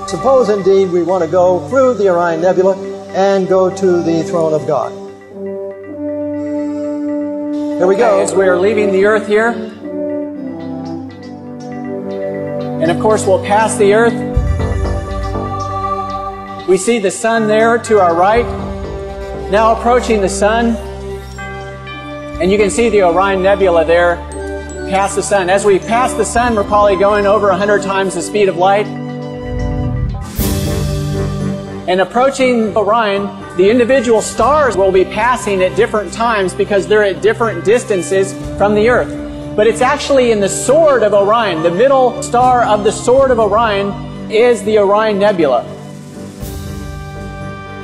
Suppose indeed we want to go through the Orion Nebula and go to the throne of God. Here we go. As we are leaving the earth here, and of course we'll pass the earth. We see the sun there to our right. Now approaching the sun, and you can see the Orion Nebula there past the sun. As we pass the sun, we're probably going over 100 times the speed of light. And approaching Orion, the individual stars will be passing at different times because they're at different distances from the earth. But it's actually in the sword of Orion. The middle star of the sword of Orion is the Orion Nebula.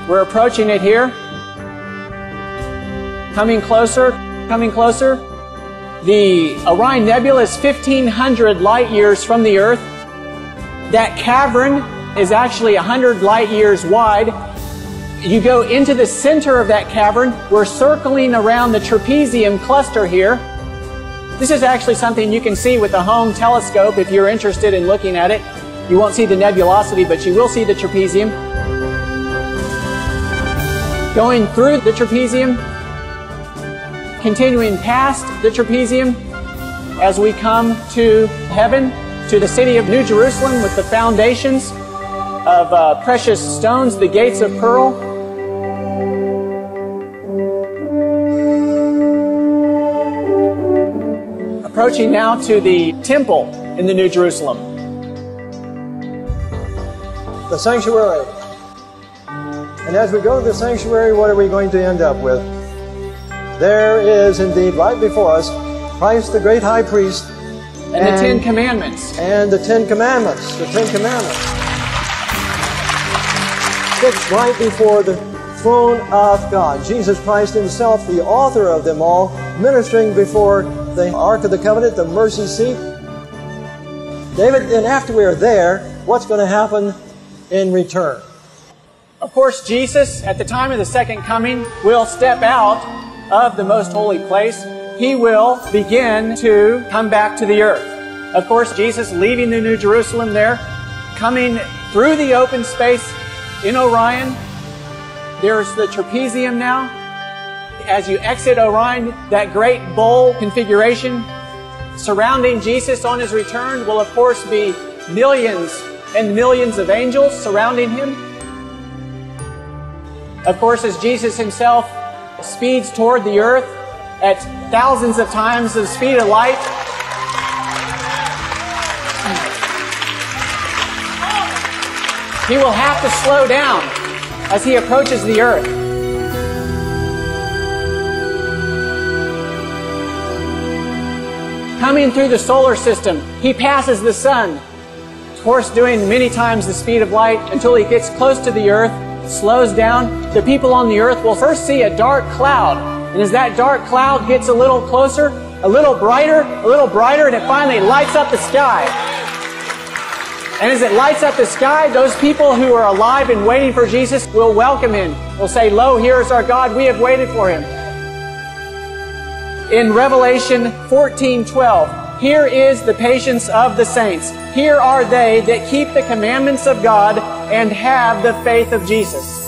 We're approaching it here. Coming closer, coming closer. The Orion Nebula is 1,500 light years from the earth. That cavern is actually 100 light years wide. You go into the center of that cavern. We're circling around the trapezium cluster here. This is actually something you can see with the home telescope if you're interested in looking at it. You won't see the nebulosity, but you will see the trapezium. Going through the trapezium, continuing past the trapezium as we come to heaven, to the city of New Jerusalem with the foundations of precious stones, the gates of pearl. Approaching now to the temple in the New Jerusalem. The sanctuary. And as we go to the sanctuary, what are we going to end up with? There is indeed right before us Christ the great high priest and the Ten Commandments. And the Ten Commandments. The Ten Commandments. Fixed right before the throne of God. Jesus Christ himself, the author of them all, ministering before the Ark of the Covenant, the mercy seat. David, and after we are there, what's going to happen in return? Of course, Jesus, at the time of the second coming, will step out of the most holy place. He will begin to come back to the earth. Of course, Jesus leaving the New Jerusalem there, coming through the open space in Orion. There's the trapezium now. As you exit Orion, that great bowl configuration surrounding Jesus on his return will of course be millions and millions of angels surrounding him. Of course, as Jesus himself speeds toward the earth at thousands of times the speed of light, he will have to slow down as he approaches the earth. Coming through the solar system, he passes the sun, of course doing many times the speed of light until he gets close to the earth, slows down. The people on the earth will first see a dark cloud. And as that dark cloud gets a little closer, a little brighter, and it finally lights up the sky. And as it lights up the sky, those people who are alive and waiting for Jesus will welcome him. They'll say, "Lo, here is our God. We have waited for him." In Revelation 14:12, here is the patience of the saints. Here are they that keep the commandments of God and have the faith of Jesus.